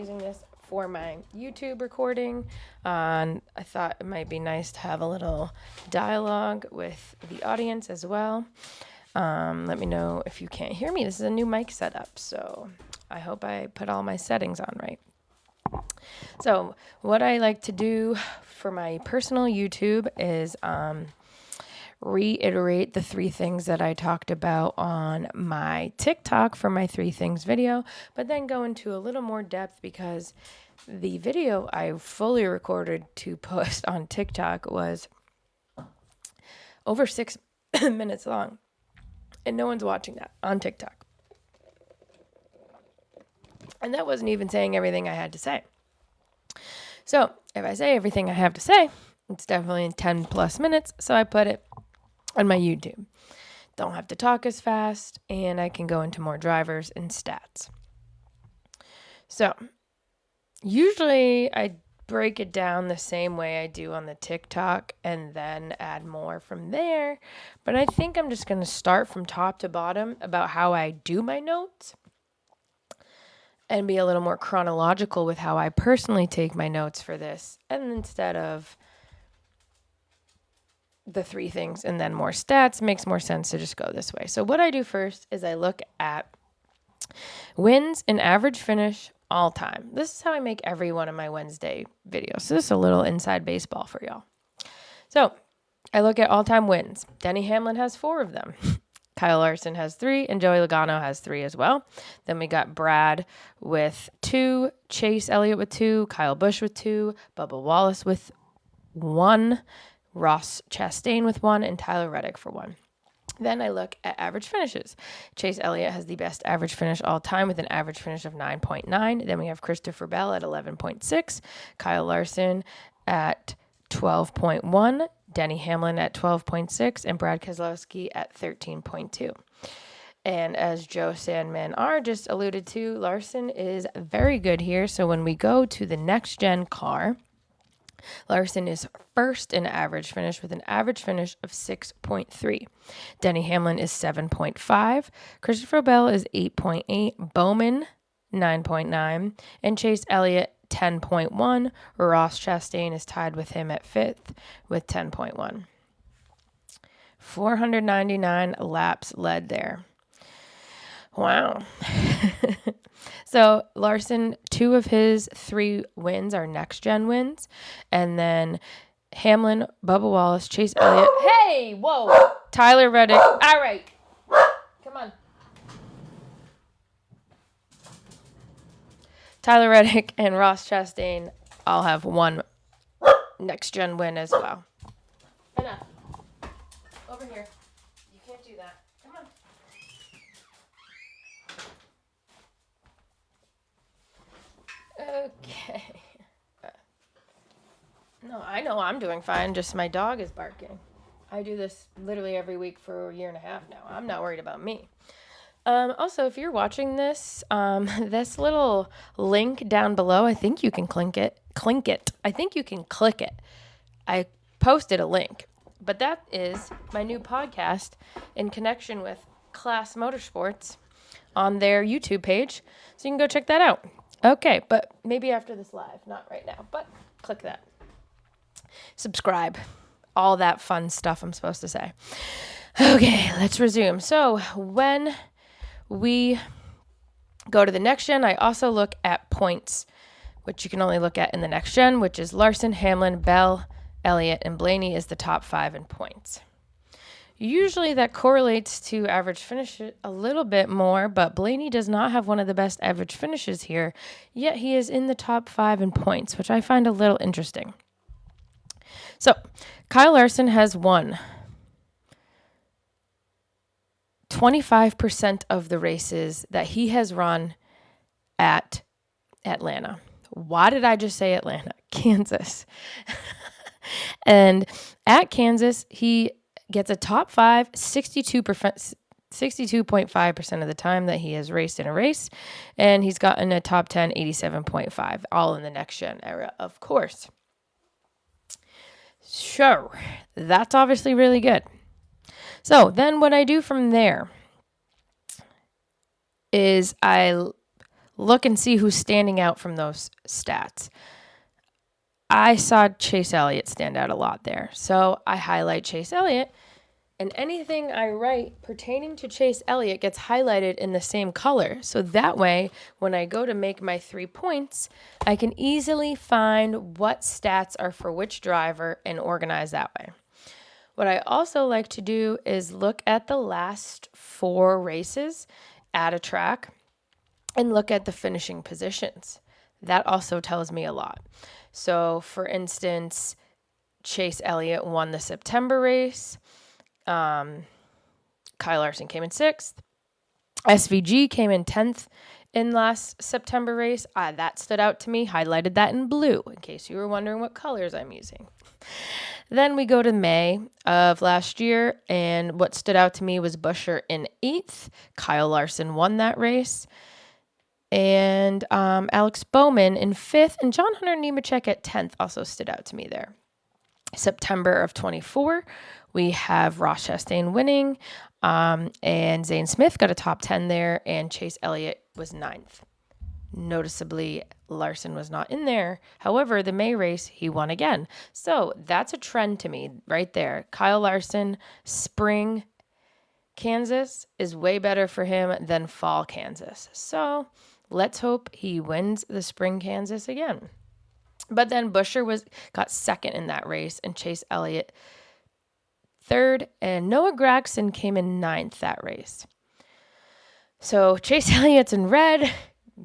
Using this for my YouTube recording. And I thought it might be nice to have a little dialogue with the audience as well. Let me know if you can't hear me. This is a new mic setup, so I hope I put all my settings on right. So what I like to do for my personal YouTube is reiterate the 3 things that I talked about on my TikTok for my 3 things video, but then go into a little more depth because the video I fully recorded to post on TikTok was over 6 minutes long, and no one's watching that on TikTok. And that wasn't even saying everything I had to say. So if I say everything I have to say, it's definitely 10 plus minutes, so I put it on my YouTube. Don't have to talk as fast, and I can go into more drivers and stats. So usually I break it down the same way I do on the TikTok and then add more from there. But I think I'm just going to start from top to bottom about how I do my notes and be a little more chronological with how I personally take my notes for this. And instead of the 3 things and then more stats, makes more sense to just go this way. So what I do first is I look at wins and average finish all time. This is how I make every one of my Wednesday videos. So this is a little inside baseball for y'all. So I look at all-time wins. Denny Hamlin has 4 of them. Kyle Larson has 3, and Joey Logano has 3 as well. Then we got Brad with 2, Chase Elliott with 2, Kyle Busch with 2, Bubba Wallace with 1, Ross Chastain with 1, and Tyler Reddick for 1. Then I look at average finishes. Chase Elliott has the best average finish all time with an average finish of 9.9. Then we have Christopher Bell at 11.6, Kyle Larson at 12.1, Denny Hamlin at 12.6, and Brad Keselowski at 13.2. And as Joe Sandman R just alluded to, Larson is very good here. So when we go to the next gen car, Larson is first in average finish with an average finish of 6.3. Denny Hamlin is 7.5. Christopher Bell is 8.8. Bowman, 9.9. And Chase Elliott, 10.1. Ross Chastain is tied with him at 5th with 10.1. 499 laps led there. Wow. So Larson, 2 of his 3 wins are next gen wins. And then Hamlin, Bubba Wallace, Chase Elliott. Hey, whoa. Tyler Reddick. All right. Come on. Tyler Reddick and Ross Chastain all have 1 next gen win as well. Enough. Over here. You can't do that. Come on. Okay. No, I know I'm doing fine. Just my dog is barking. I do this literally every week for a year and a half now. I'm not worried about me. Also, if you're watching this, this little link down below, I think you can click it. I think you can click it. I posted a link, but that is my new podcast in connection with Class Motorsports on their YouTube page. So you can go check that out. Okay, but maybe after this live, not right now, but click that. Subscribe, all that fun stuff I'm supposed to say. Okay, let's resume. So when we go to the next gen, I also look at points, which you can only look at in the next gen, which is Larson, Hamlin, Bell, Elliott, and Blaney is the top 5 in points. Usually that correlates to average finish a little bit more, but Blaney does not have one of the best average finishes here, yet he is in the top 5 in points, which I find a little interesting. So Kyle Larson has won 25% of the races that he has run at Atlanta. Why did I just say Atlanta? Kansas. And at Kansas, he gets a top 5, 62.5% of the time that he has raced in a race. And he's gotten a top 10, 87.5, all in the next gen era, of course. Sure, that's obviously really good. So then what I do from there is I look and see who's standing out from those stats. I saw Chase Elliott stand out a lot there. So I highlight Chase Elliott, and anything I write pertaining to Chase Elliott gets highlighted in the same color. So that way, when I go to make my 3 points, I can easily find what stats are for which driver and organize that way. What I also like to do is look at the last 4 races at a track and look at the finishing positions. That also tells me a lot. So, for instance, Chase Elliott won the September race. Kyle Larson came in 6th. SVG came in 10th in last September race. That stood out to me, highlighted that in blue, in case you were wondering what colors I'm using. Then we go to May of last year, and what stood out to me was Buescher in 8th. Kyle Larson won that race. And Alex Bowman in 5th, and John Hunter Nemechek at 10th also stood out to me there. September of 24, we have Ross Chastain winning, and Zane Smith got a top 10 there, and Chase Elliott was 9th. Noticeably, Larson was not in there. However, the May race, he won again. So that's a trend to me right there. Kyle Larson, spring Kansas is way better for him than fall Kansas. So let's hope he wins the spring Kansas again. But then Buescher got 2nd in that race, and Chase Elliott 3rd, and Noah Gragson came in 9th that race. So Chase Elliott's in red,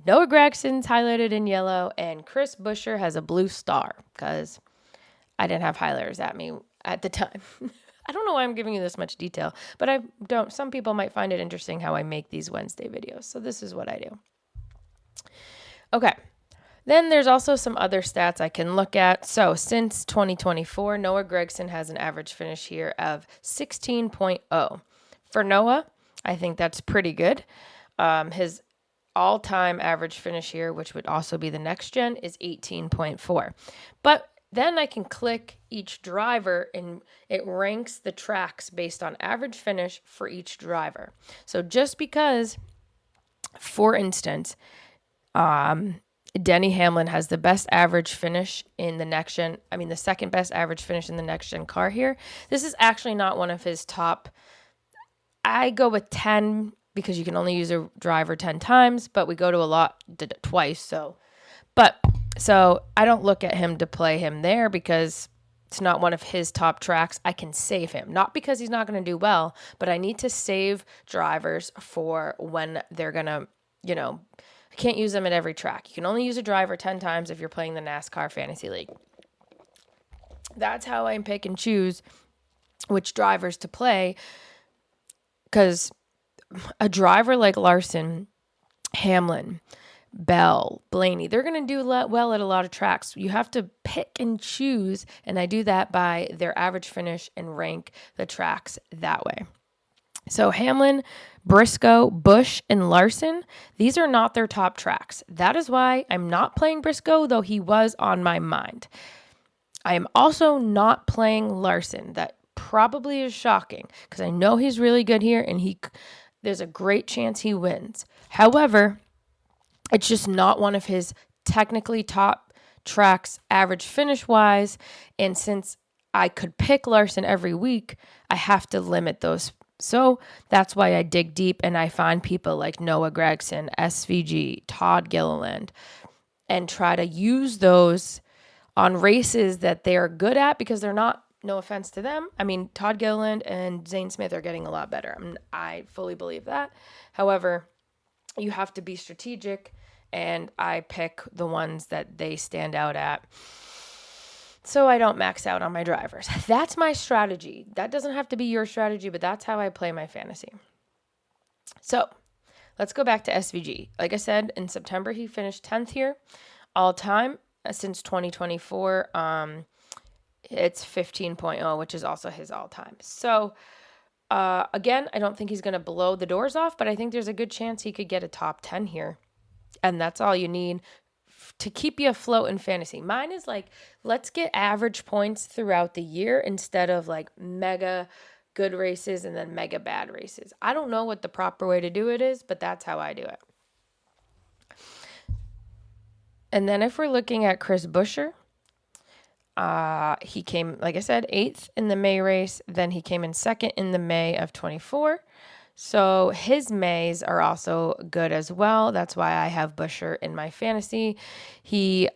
Noah Gragson's highlighted in yellow, and Chris Buescher has a blue star because I didn't have highlighters at me at the time. I don't know why I'm giving you this much detail, but I don't. Some people might find it interesting how I make these Wednesday videos. So this is what I do. Okay. Then there's also some other stats I can look at. So since 2024, Noah Gragson has an average finish here of 16.0. For Noah, I think that's pretty good. His all-time average finish here, which would also be the next gen, is 18.4. But then I can click each driver and it ranks the tracks based on average finish for each driver. So just because, for instance, Denny Hamlin has the best average finish in the next gen. I mean, the second best average finish in the next gen car here. This is actually not one of his top. I go with 10 because you can only use a driver 10 times, but we go to a lot twice. So I don't look at him to play him there because it's not one of his top tracks. I can save him, not because he's not going to do well, but I need to save drivers for when they're going to, I can't use them at every track. You can only use a driver 10 times if you're playing the NASCAR Fantasy League. That's how I pick and choose which drivers to play, because a driver like Larson, Hamlin, Bell, Blaney, they're going to do well at a lot of tracks. You have to pick and choose, and I do that by their average finish and rank the tracks that way. So Hamlin, Briscoe, Busch, and Larson, these are not their top tracks. That is why I'm not playing Briscoe, though he was on my mind. I am also not playing Larson. That probably is shocking because I know he's really good here, and there's a great chance he wins. However, it's just not one of his technically top tracks average finish wise. And since I could pick Larson every week, I have to limit those. So that's why I dig deep and I find people like Noah Gragson, SVG, Todd Gilliland, and try to use those on races that they are good at because they're not, no offense to them. I mean, Todd Gilliland and Zane Smith are getting a lot better. I fully believe that. However, you have to be strategic, and I pick the ones that they stand out at so I don't max out on my drivers. That's my strategy. That doesn't have to be your strategy, but that's how I play my fantasy. So let's go back to SVG. Like I said, in September, he finished 10th here all time since 2024. It's 15.0, which is also his all time. So again, I don't think he's going to blow the doors off, but I think there's a good chance he could get a top 10 here. And that's all you need to keep you afloat in fantasy. Mine is like, let's get average points throughout the year instead of like mega good races and then mega bad races. I don't know what the proper way to do it is, but that's how I do it. And then if we're looking at Chris Buescher, he came, like I said, 8th in the May race. Then he came in 2nd in the May of 24. So his Mays are also good as well. That's why I have Buescher in my fantasy. He,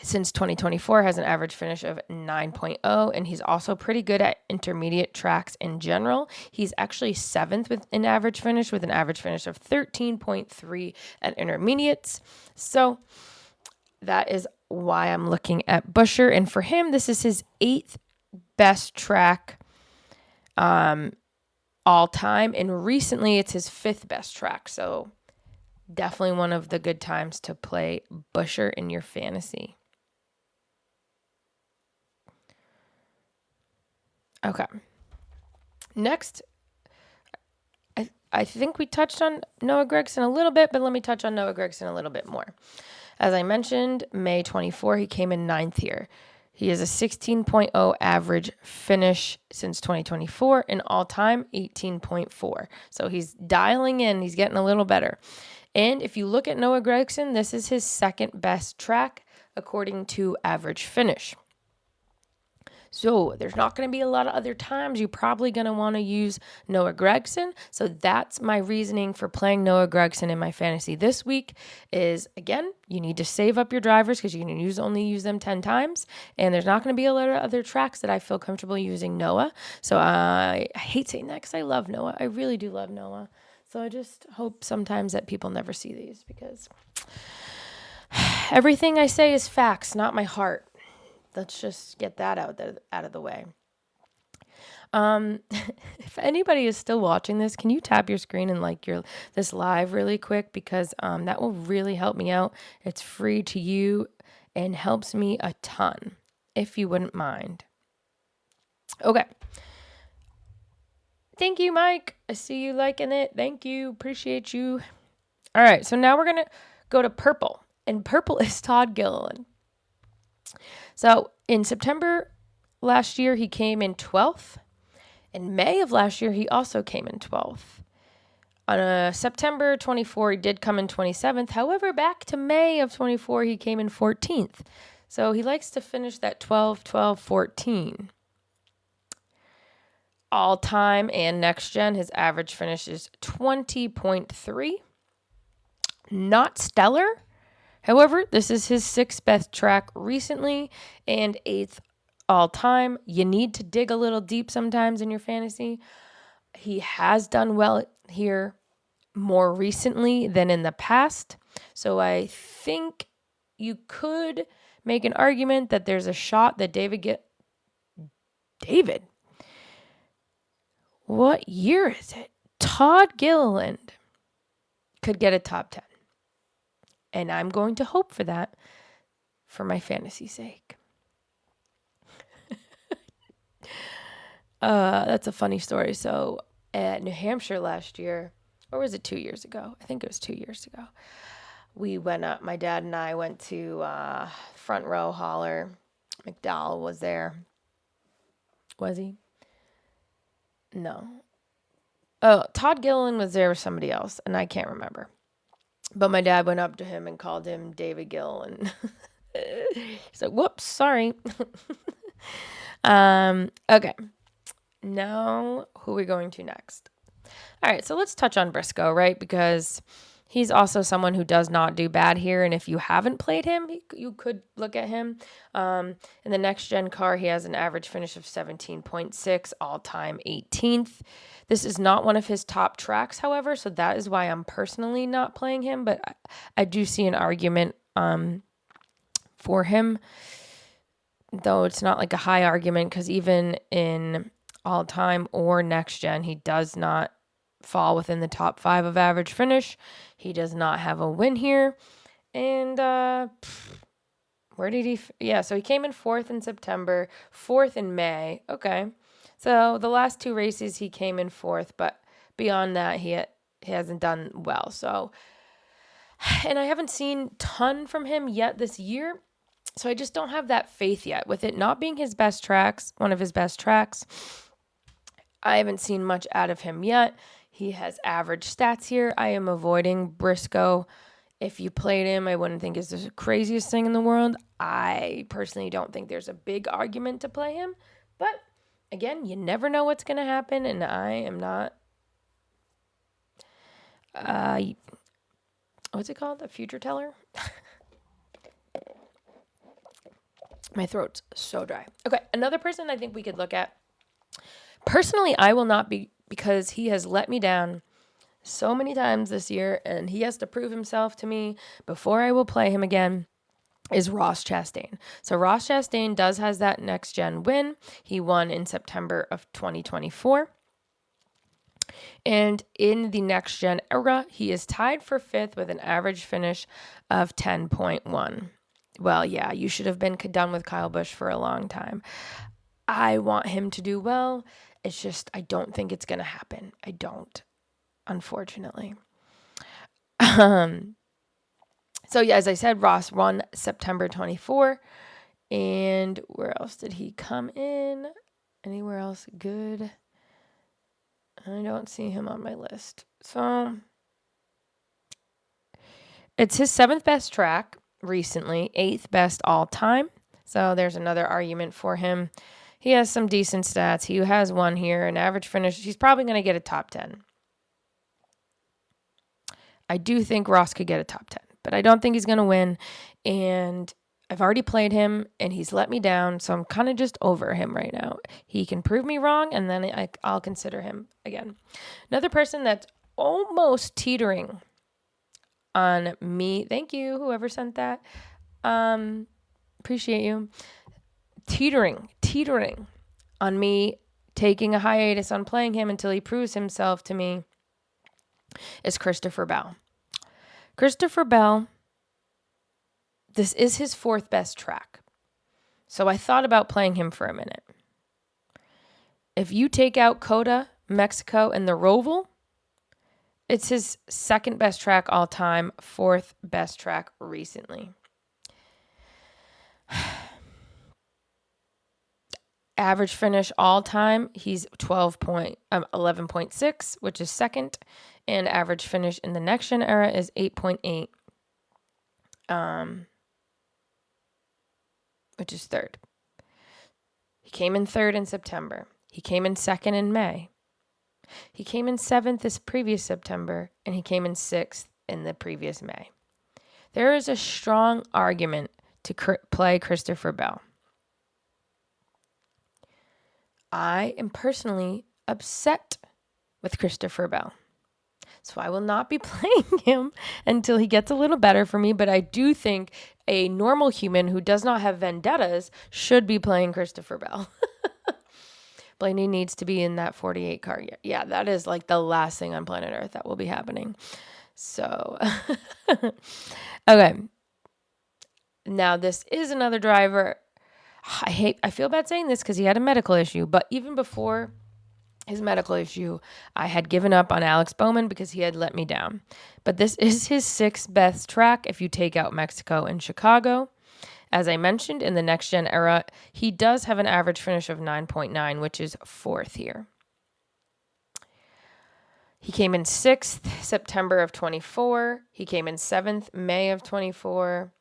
since 2024, has an average finish of 9.0, and he's also pretty good at intermediate tracks in general. He's actually 7th with an average finish, with an average finish of 13.3 at intermediates. So that is why I'm looking at Buescher. And for him, this is his 8th best track all time. And recently, it's his 5th best track. So definitely one of the good times to play Buescher in your fantasy. Okay. Next, I think we touched on Noah Gragson a little bit, but let me touch on Noah Gragson a little bit more. As I mentioned, May 24, he came in 9th here. He has a 16.0 average finish since 2024, and all-time 18.4. So he's dialing in. He's getting a little better. And if you look at Noah Gragson, this is his 2nd best track according to average finish. So there's not going to be a lot of other times you're probably going to want to use Noah Gragson. So that's my reasoning for playing Noah Gragson in my fantasy this week is, again, you need to save up your drivers because you can only use them 10 times. And there's not going to be a lot of other tracks that I feel comfortable using Noah. So I hate saying that because I love Noah. I really do love Noah. So I just hope sometimes that people never see these because everything I say is facts, not my heart. Let's just get that out of the way. If anybody is still watching this, can you tap your screen and like this live really quick? Because that will really help me out. It's free to you and helps me a ton, if you wouldn't mind. Okay. Thank you, Mike. I see you liking it. Thank you. Appreciate you. All right. So now we're going to go to purple. And purple is Todd Gilliland. So in September last year, he came in 12th. In May of last year, he also came in 12th. On September 24, he did come in 27th. However, back to May of 24, he came in 14th. So he likes to finish that 12, 12, 14. All time and next gen, his average finish is 20.3. Not stellar. However, this is his 6th best track recently and 8th all time. You need to dig a little deep sometimes in your fantasy. He has done well here more recently than in the past. So I think you could make an argument that there's a shot that David? What year is it? Todd Gilliland could get a top 10. And I'm going to hope for that for my fantasy sake. That's a funny story. So at New Hampshire last year, or was it 2 years ago? I think it was 2 years ago. We went up, my dad and I went to front row hauler. McDowell was there. Was he? No. Oh, Todd Gilliland was there with somebody else, and I can't remember. But my dad went up to him and called him David Gill, and he's like, whoops, sorry. Okay. Now, who are we going to next? All right, so let's touch on Briscoe, right? Because he's also someone who does not do bad here, and if you haven't played him, you could look at him. In the next-gen car, he has an average finish of 17.6, all-time 18th. This is not one of his top tracks, however, so that is why I'm personally not playing him, but I do see an argument for him, though it's not like a high argument, because even in all-time or next-gen, he does not fall within the top 5 of average finish. He does not have a win here. And where did he? So he came in 4th in September, 4th in May. Okay. So the last 2 races he came in 4th, but beyond that he hasn't done well. So, and I haven't seen ton from him yet this year. So I just don't have that faith yet. With it not being his best tracks, one of his best tracks, I haven't seen much out of him yet. He has average stats here. I am avoiding Briscoe If you played him, I wouldn't think is the craziest thing in the world. I personally don't think there's a big argument to play him. But again, you never know what's going to happen, and I am not, what's it called? A future teller? My throat's so dry. Okay, another person I think we could look at. Personally, I will not be, because he has let me down so many times this year, and he has to prove himself to me before I will play him again, is Ross Chastain. So Ross Chastain has that next gen win. He won in September of 2024. And in the next gen era, he is tied for 5th with an average finish of 10.1. Well, yeah, you should have been done with Kyle Busch for a long time. I want him to do well. It's just, I don't think it's going to happen. I don't. Unfortunately. So yeah, as I said, Ross won September 24. And where else did he come in? Anywhere else good? I don't see him on my list. So it's his 7th best track recently, 8th best all time. So there's another argument for him. He has some decent stats. He has one here, an average finish. He's probably going to get a top 10. I do think Ross could get a top 10, but I don't think he's going to win. And I've already played him, and he's let me down, so I'm kind of just over him right now. He can prove me wrong, and then I'll consider him again. Another person that's almost teetering on me. Thank you, whoever sent that. Appreciate you. Teetering on me taking a hiatus on playing him until he proves himself to me is Christopher Bell. Christopher Bell, this is his 4th best track. So I thought about playing him for a minute. If you take out COTA, Mexico, and the Roval, it's his 2nd best track all time, 4th best track recently. Average finish all time, he's 11.6, which is 2nd. And average finish in the next gen era is 8.8, which is 3rd. He came in 3rd in September. He came in 2nd in May. He came in 7th this previous September, and he came in 6th in the previous May. There is a strong argument to play Christopher Bell. I am personally upset with Christopher Bell. So I will not be playing him until he gets a little better for me. But I do think a normal human who does not have vendettas should be playing Christopher Bell. Blaney needs to be in that 48 car. Yeah, that is like the last thing on planet Earth that will be happening. So, okay. Now this is another driver. I feel bad saying this because he had a medical issue, but even before his medical issue, I had given up on Alex Bowman because he had let me down. But this is his 6th best track if you take out Mexico and Chicago. As I mentioned, in the next gen era, he does have an average finish of 9.9, which is 4th here. He came in 6th September of 24. He came in 7th May of 24.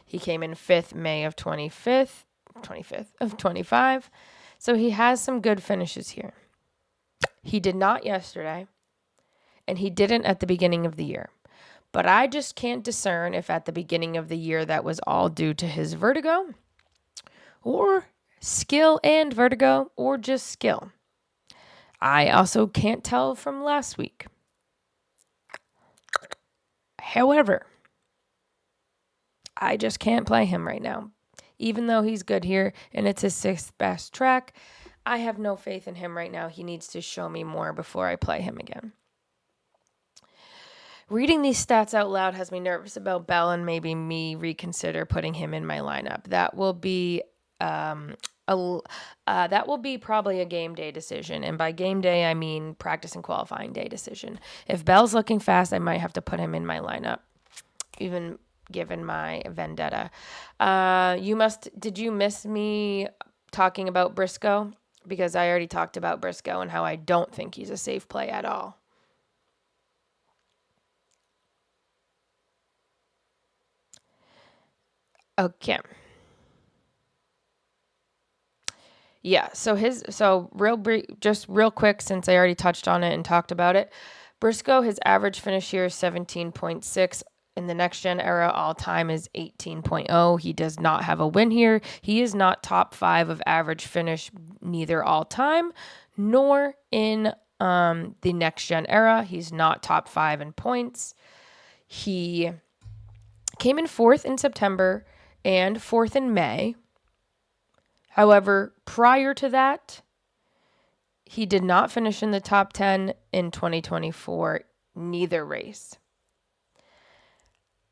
He came in 5th May of 25th of 25. So he has some good finishes here. He did not yesterday, and he didn't at the beginning of the year. But I just can't discern if at the beginning of the year that was all due to his vertigo, or skill and vertigo, or just skill. I also can't tell from last week. However, I just can't play him right now. Even though he's good here and it's his 6th best track, I have no faith in him right now. He needs to show me more before I play him again. Reading these stats out loud has me nervous about Bell and maybe me reconsider putting him in my lineup. That will be probably a game day decision. And by game day, I mean practice and qualifying day decision. If Bell's looking fast, I might have to put him in my lineup, even given my vendetta. Did you miss me talking about Briscoe? Because I already talked about Briscoe and how I don't think he's a safe play at all. Okay. Yeah, so just real quick since I already touched on it and talked about it. Briscoe, his average finish here is 17.6. In the next gen era, all time is 18.0. He does not have a win here. He is not top 5 of average finish, neither all time nor in the next gen era. He's not top 5 in points. He came in 4th in September and 4th in May. However, prior to that, he did not finish in the top 10 in 2024, neither race.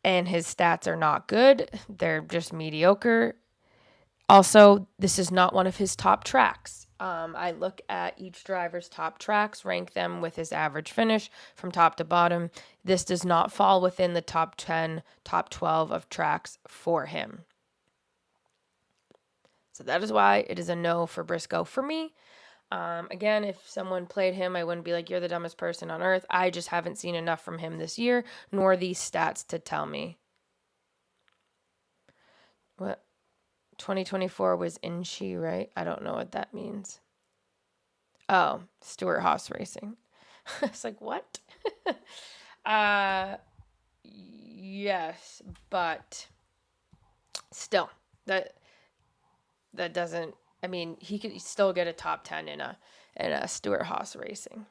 And his stats are not good. They're just mediocre. Also, this is not one of his top tracks. I look at each driver's top tracks, rank them with his average finish from top to bottom. This does not fall within the top 10, top 12 of tracks for him. So that is why it is a no for Briscoe for me. Again, if someone played him, I wouldn't be like, you're the dumbest person on earth. I just haven't seen enough from him this year, nor these stats to tell me. What? 2024 was Inchi, right? I don't know what that means. Oh, Stewart-Haas Racing. It's like, what? Yes, but still, that doesn't. I mean, he could still get a top 10 in a Stewart-Haas Racing.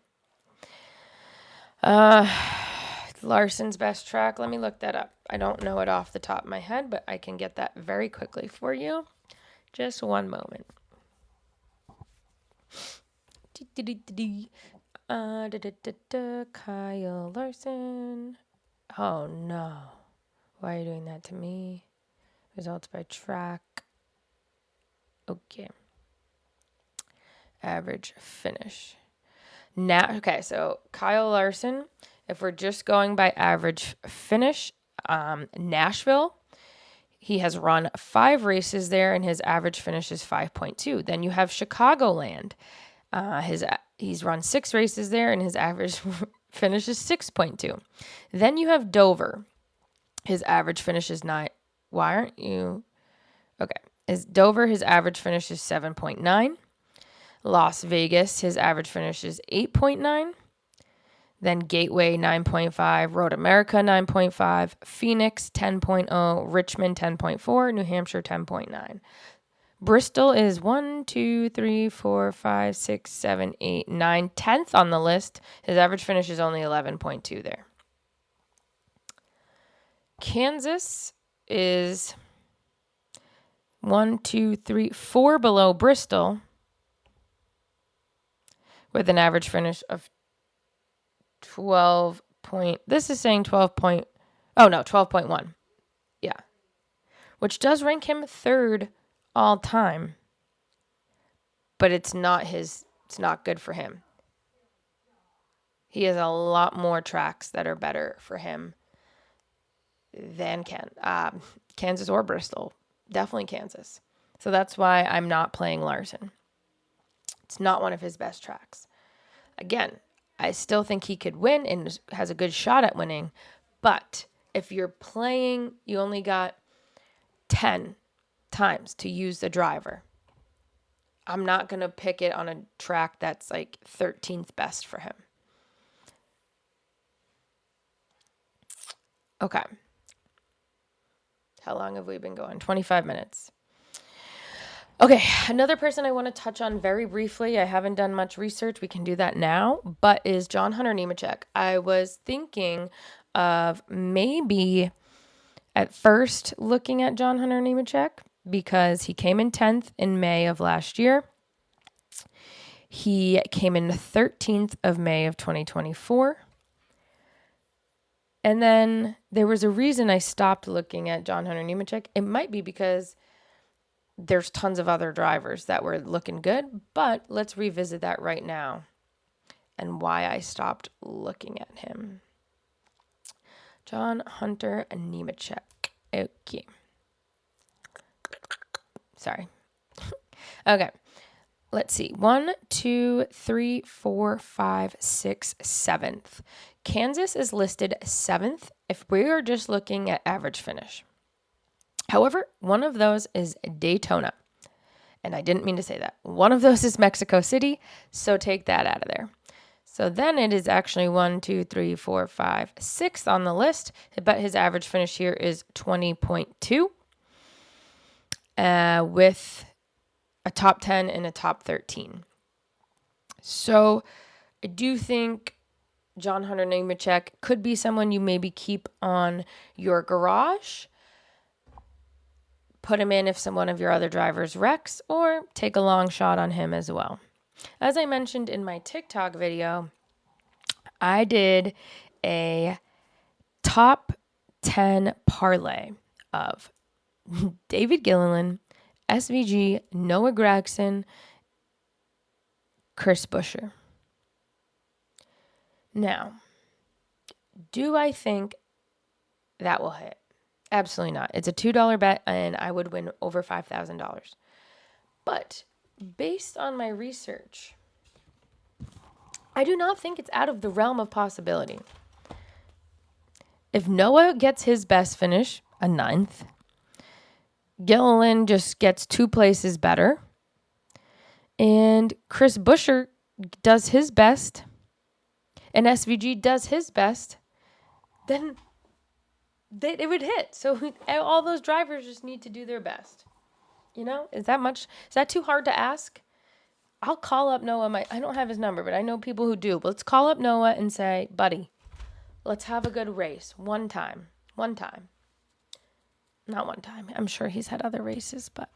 Larson's best track. Let me look that up. I don't know it off the top of my head, but I can get that very quickly for you. Just one moment. Kyle Larson. Oh no. Why are you doing that to me? Results by track. Okay. Average finish. Now, okay, so Kyle Larson, if we're just going by average finish, Nashville, he has run 5 races there and his average finish is 5.2. Then you have Chicagoland. He's run 6 races there and his average finish is 6.2. Then you have Dover. His average finish is 9. Why aren't you? Okay. Dover, his average finish is 7.9. Las Vegas, his average finish is 8.9. Then Gateway, 9.5. Road America, 9.5. Phoenix, 10.0. Richmond, 10.4. New Hampshire, 10.9. Bristol is 1, 2, 3, 4, 5, 6, 7, 8, 9, 10th on the list. His average finish is only 11.2 there. Kansas is 1, 2, 3, 4 below Bristol with an average finish of 12 point. This is saying 12 point. Oh no, 12.1. Yeah. Which does rank him 3rd all time. But it's not good for him. He has a lot more tracks that are better for him than Kansas or Bristol. Definitely Kansas. So that's why I'm not playing Larson. It's not one of his best tracks. Again, I still think he could win and has a good shot at winning. But if you're playing, you only got 10 times to use the driver. I'm not going to pick it on a track that's like 13th best for him. Okay. How long have we been going? 25 minutes. Okay, another person I want to touch on very briefly, I haven't done much research, we can do that now, but is John Hunter Nemechek. I was thinking of maybe at first looking at John Hunter Nemechek because he came in 10th in May of last year. He came in 13th of May of 2024. And then there was a reason I stopped looking at John Hunter Nemechek. It might be because there's tons of other drivers that were looking good, but let's revisit that right now and why I stopped looking at him. John Hunter Nemechek. Okay. Sorry. Okay. Let's see. 1, 2, 3, 4, 5, 6, 7th. Kansas is listed 7th if we are just looking at average finish. However, one of those is Daytona. And I didn't mean to say that. One of those is Mexico City, so take that out of there. So then it is actually 1, 2, 3, 4, 5, 6 on the list, but his average finish here is 20.2 with a top 10 and a top 13. So I do think John Hunter Nemechek could be someone you maybe keep on your garage. Put him in if one of your other drivers wrecks, or take a long shot on him as well. As I mentioned in my TikTok video, I did a top 10 parlay of David Gilliland, SVG, Noah Gragson, Chris Buescher. Now, do I think that will hit? Absolutely not. It's a $2 bet, and I would win over $5,000. But based on my research, I do not think it's out of the realm of possibility. If Noah gets his best finish, a 9th, Gilliland just gets 2 places better, and Chris Buescher does his best, and SVG does his best, then it would hit. So all those drivers just need to do their best. Is that too hard to ask? I'll call up Noah. I don't have his number, but I know people who do. But let's call up Noah and say, buddy, let's have a good race. One time. Not one time. I'm sure he's had other races, but.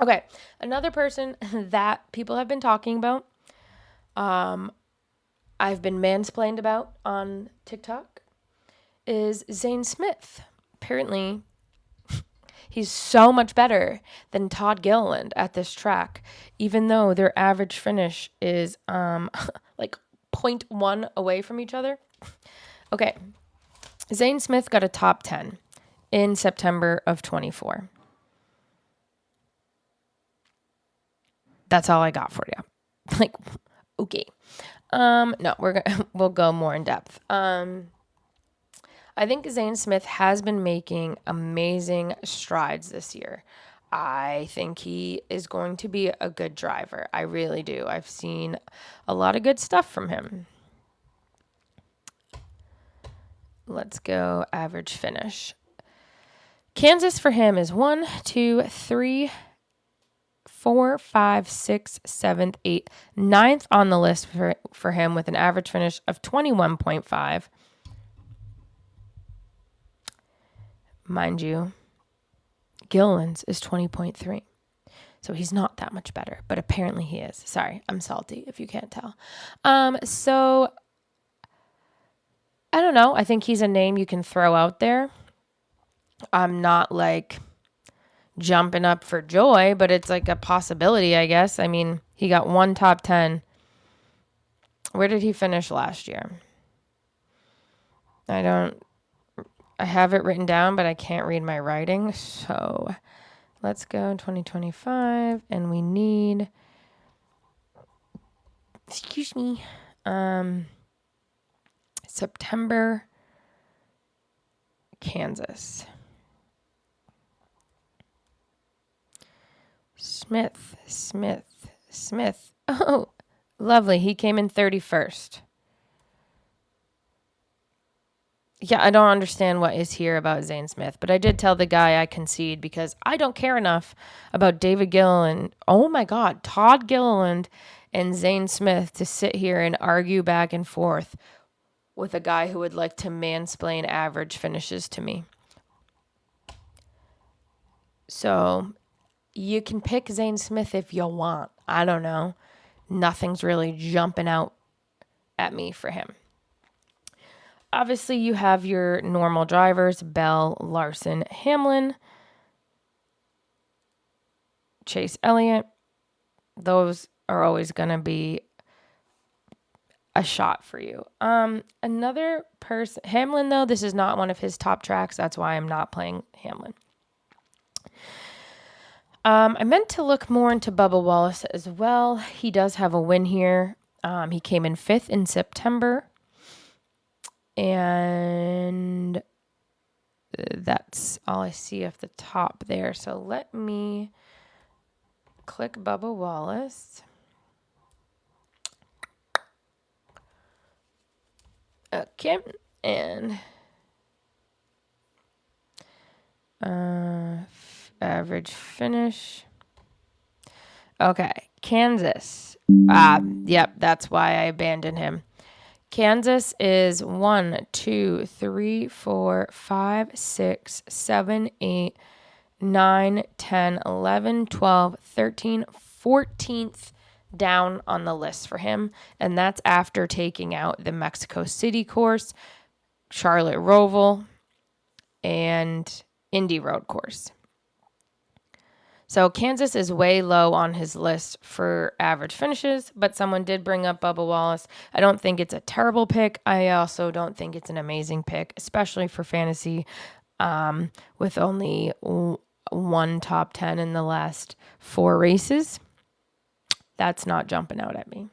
Okay. Another person that people have been talking about, I've been mansplained about on TikTok, is Zane Smith. Apparently, he's so much better than Todd Gilliland at this track, even though their average finish is like 0.1 away from each other. Okay, Zane Smith got a top 10 in September of 24. That's all I got for you. Like, okay. No, we'll go more in depth. I think Zane Smith has been making amazing strides this year. I think he is going to be a good driver. I really do. I've seen a lot of good stuff from him. Let's go average finish. Kansas for him is 1, 2, 3, 4, 5, 6, 7, 8, 9th on the list for him with an average finish of 21.5. Mind you, Gilliland's is 20.3. So he's not that much better, but apparently he is. Sorry, I'm salty if you can't tell. So I don't know. I think he's a name you can throw out there. I'm not like jumping up for joy, but it's like a possibility, I guess. I mean, he got 1 top 10. Where did he finish last year? I have it written down, but I can't read my writing. So let's go 2025, and we need, excuse me, September, Kansas. Smith. Oh, lovely. He came in 31st. Yeah, I don't understand what is here about Zane Smith, but I did tell the guy I concede because I don't care enough about David Gilliland. Oh my God, Todd Gilliland and Zane Smith to sit here and argue back and forth with a guy who would like to mansplain average finishes to me. So you can pick Zane Smith if you want. I don't know. Nothing's really jumping out at me for him. Obviously, you have your normal drivers, Bell, Larson, Hamlin, Chase Elliott. Those are always going to be a shot for you. Another person, Hamlin, though, this is not one of his top tracks. That's why I'm not playing Hamlin. I meant to look more into Bubba Wallace as well. He does have a win here. He came in 5th in September. And that's all I see off the top there. So let me click Bubba Wallace. Okay, and average finish. Okay, Kansas. Yep, that's why I abandoned him. Kansas is 1, 2, 3, 4, 5, 6, 7, 8, 9, 10, 11, 12, 13, 14th down on the list for him. And that's after taking out the Mexico City course, Charlotte Roval, and Indy Road course. So Kansas is way low on his list for average finishes, but someone did bring up Bubba Wallace. I don't think it's a terrible pick. I also don't think it's an amazing pick, especially for fantasy, with only one top 10 in the last 4 races. That's not jumping out at me.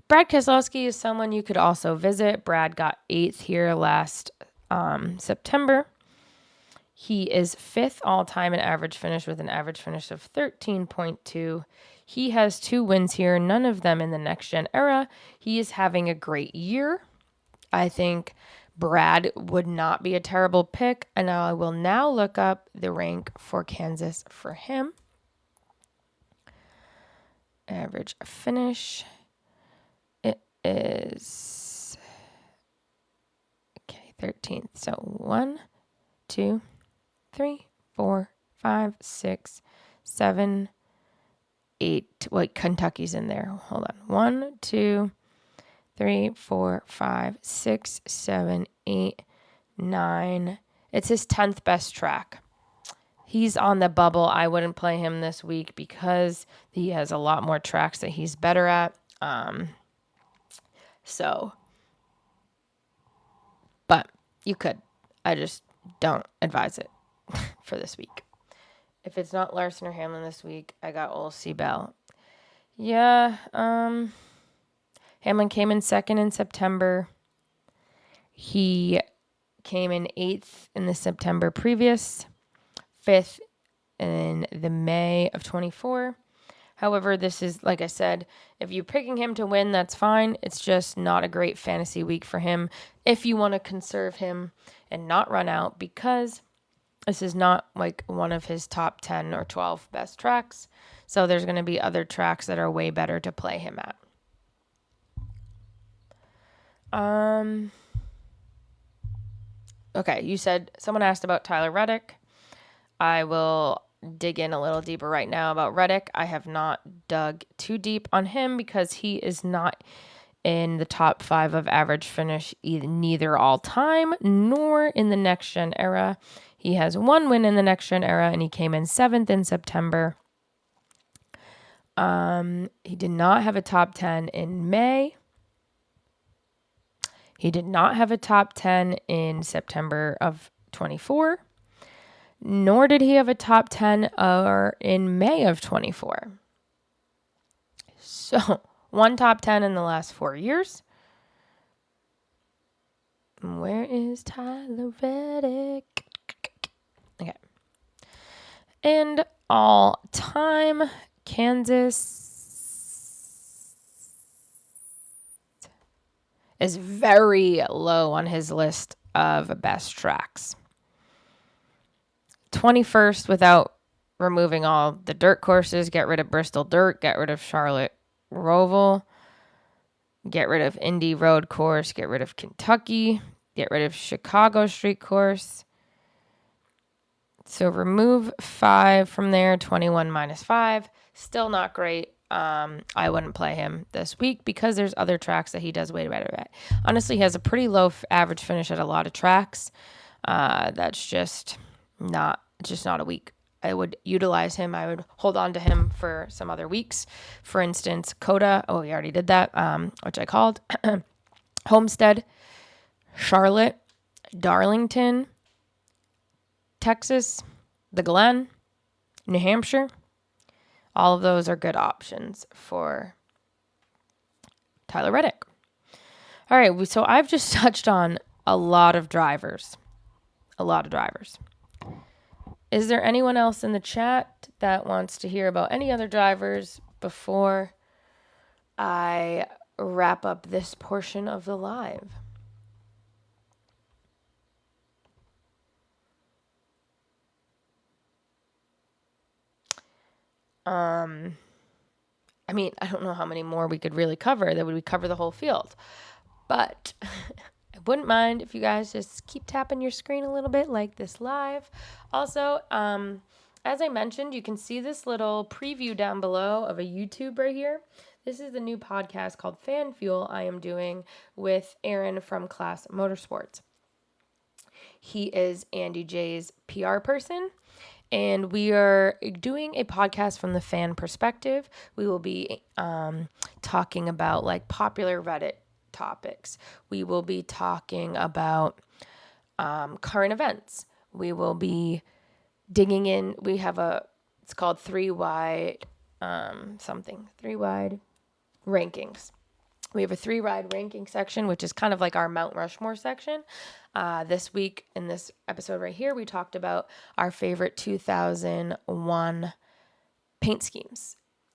Brad Keselowski is someone you could also visit. Brad got 8th here last September. He is 5th all-time in average finish with an average finish of 13.2. He has 2 wins here, none of them in the next-gen era. He is having a great year. I think Brad would not be a terrible pick, and I will now look up the rank for Kansas for him. Average finish. It is 13th. So 1, 2, 3, 4, 5, 6, 7, 8. Wait, Kentucky's in there. Hold on. 1, 2, 3, 4, 5, 6, 7, 8, 9. It's his 10th best track. He's on the bubble. I wouldn't play him this week because he has a lot more tracks that he's better at. But you could. I just don't advise it for this week. If it's not Larson or Hamlin this week, I got Ole Seabell. Yeah, Hamlin came in 2nd in September. He came in 8th in the September previous, 5th in the May of 24. However, this is, like I said, if you're picking him to win, that's fine. It's just not a great fantasy week for him if you want to conserve him and not run out, because this is not like one of his top 10 or 12 best tracks. So there's going to be other tracks that are way better to play him at. Okay, you said someone asked about Tyler Reddick. I will dig in a little deeper right now about Reddick. I have not dug too deep on him because he is not in the top 5 of average finish, neither all time nor in the next gen era. He has 1 win in the next gen era, and he came in 7th in September. He did not have a top 10 in May. He did not have a top 10 in September of 24. Nor did he have a top 10 in May of 24. So, 1 top 10 in the last 4 years. Where is Tyler Reddick? Okay. And all time, Kansas is very low on his list of best tracks. 21st without removing all the dirt courses. Get rid of Bristol Dirt, get rid of Charlotte Roval, get rid of Indy Road Course, get rid of Kentucky, get rid of Chicago Street Course. So remove 5 from there, 21 minus 5. Still not great. I wouldn't play him this week because there's other tracks that he does way better at. Honestly, he has a pretty low average finish at a lot of tracks. That's just not a week I would utilize him. I would hold on to him for some other weeks. For instance, Coda. Oh, we already did that, which I called. Homestead, Charlotte, Darlington, Texas, the Glen, New Hampshire. All of those are good options for Tyler Reddick. All right, so I've just touched on a lot of drivers. A lot of drivers. Is there anyone else in the chat that wants to hear about any other drivers before I wrap up this portion of the live? I mean, I don't know how many more we could really cover. That would we cover the whole field. But I wouldn't mind if you guys just keep tapping your screen a little bit like this live. Also, as I mentioned, you can see this little preview down below of a YouTube right here. This is the new podcast called Fan Fuel I am doing with Aaron from Class Motorsports. He is Andy J's PR person. And we are doing a podcast from the fan perspective. We will be talking about like popular Reddit topics. We will be talking about current events. We will be digging in. We have it's called 3-Wide rankings. We have a 3-ride ranking section, which is kind of like our Mount Rushmore section. This week in this episode right here, we talked about our favorite 2001 paint schemes.